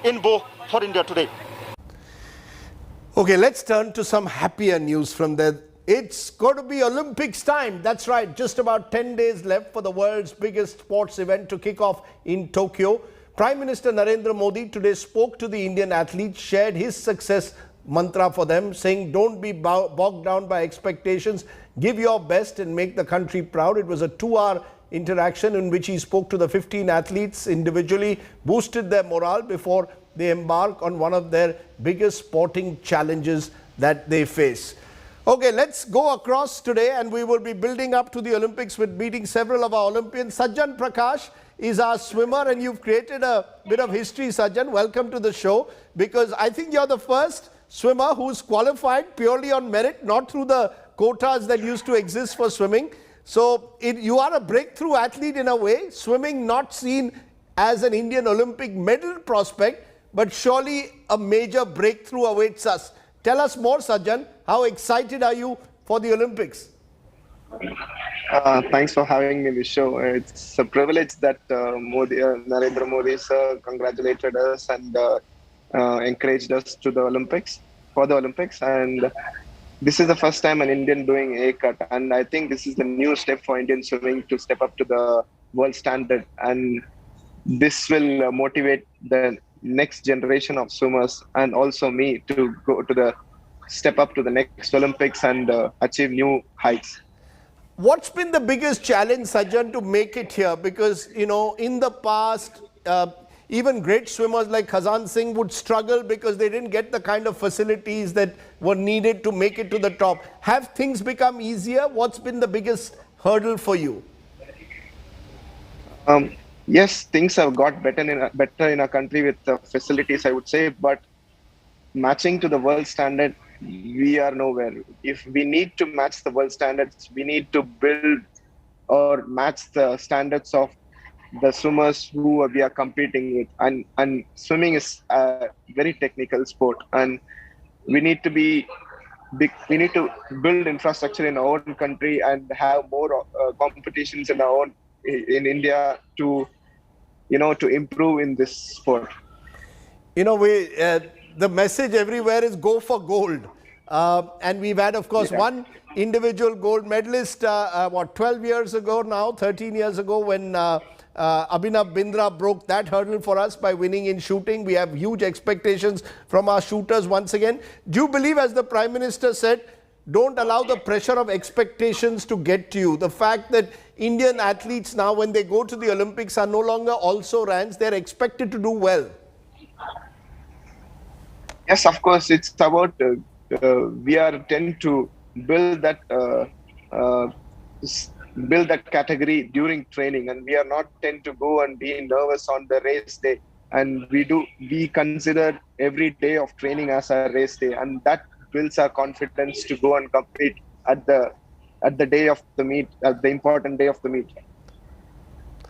in bow for India today. Okay, let's turn to some happier news from there. It's going to be Olympics time. That's right, just about 10 days left for the world's biggest sports event to kick off in Tokyo. Prime Minister Narendra Modi today spoke to the Indian athletes, shared his success mantra for them, saying don't be bogged down by expectations, give your best and make the country proud. It was a 2-hour interaction in which he spoke to the 15 athletes individually, boosted their morale before they embark on one of their biggest sporting challenges that they face. Okay, let's go across today and we will be building up to the Olympics with meeting several of our Olympians. Sajjan Prakash is our swimmer and you've created a bit of history, Sajjan. Welcome to the show, because I think you're the first swimmer who's qualified purely on merit, not through the quotas that used to exist for swimming. So you are a breakthrough athlete in a way, swimming not seen as an Indian Olympic medal prospect, but surely a major breakthrough awaits us. Tell us more, Sajjan. How excited are you for the Olympics? Thanks for having me on the show. It's a privilege that Narendra Modi sir congratulated us and encouraged us to the Olympics, for the Olympics. And this is the first time an Indian doing A cut. And I think this is the new step for Indian swimming to step up to the world standard. And this will motivate the next generation of swimmers and also me to go to the step up to the next Olympics and achieve new heights. What's been the biggest challenge, Sajjan, to make it here? Because, you know, in the past, even great swimmers like Khazan Singh would struggle because they didn't get the kind of facilities that were needed to make it to the top. Have things become easier? What's been the biggest hurdle for you? Yes, things have got better in our country with facilities, I would say, but matching to the world standard, we are nowhere. If we need to match the world standards, we need to build or match the standards of the swimmers who we are competing with. And swimming is a very technical sport, and we need to be big. We need to build infrastructure in our own country and have more competitions in India to improve in this sport. You know, the message everywhere is go for gold. And we've had, of course, one individual gold medalist, 12 years ago now, 13 years ago, when Abhinav Bindra broke that hurdle for us by winning in shooting. We have huge expectations from our shooters once again. Do you believe, as the Prime Minister said, don't allow the pressure of expectations to get to you? The fact that Indian athletes now, when they go to the Olympics, are no longer also rans, they're expected to do well. Yes, of course. It's about we tend to build that category during training, and we are not tend to go and be nervous on the race day. And we consider every day of training as a race day, and that builds our confidence to go and compete at the day of the meet, at the important day of the meet.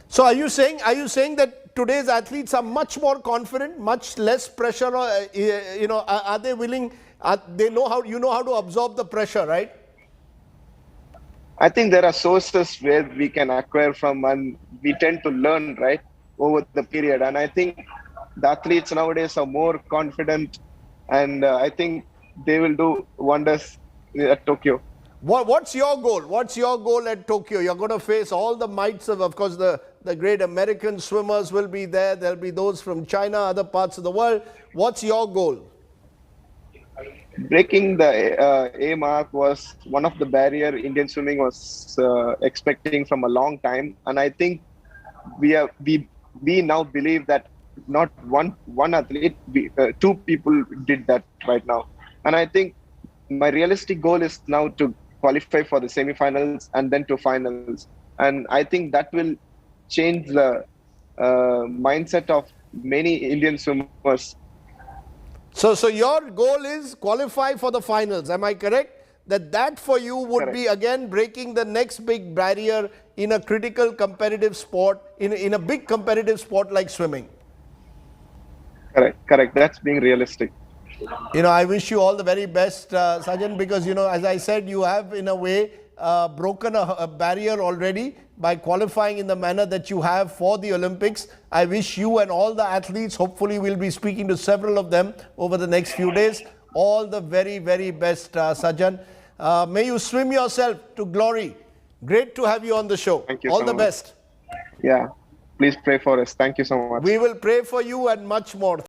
So are you saying that today's athletes are much more confident, much less pressure? Are they willing? They know how to absorb the pressure, right? I think there are sources where we can acquire from, and we tend to learn right over the period. And I think the athletes nowadays are more confident, and I think they will do wonders at Tokyo. What's your goal? What's your goal at Tokyo? You're going to face all the mights of course, the great American swimmers will be there. There'll be those from China, other parts of the world. What's your goal? Breaking the A mark was one of the barrier Indian swimming was expecting from a long time. And I think we now believe that not one athlete, two people did that right now. And I think my realistic goal is now to qualify for the semifinals and then to finals. And I think that will change the mindset of many Indian swimmers. So your goal is qualify for the finals. Am I correct? That for you would Correct. be again breaking the next big barrier in a critical competitive sport, in a big competitive sport like swimming. Correct. That's being realistic. I wish you all the very best, Sajjan, because, as I said, you have in a way broken a barrier already. by qualifying in the manner that you have for the Olympics. I wish you and all the athletes, hopefully we'll be speaking to several of them over the next few days, all the very, very best, Sajan. May you swim yourself to glory. Great to have you on the show. Thank you all so the much. best. Yeah. Please pray for us. Thank you so much. We will pray for you and much more.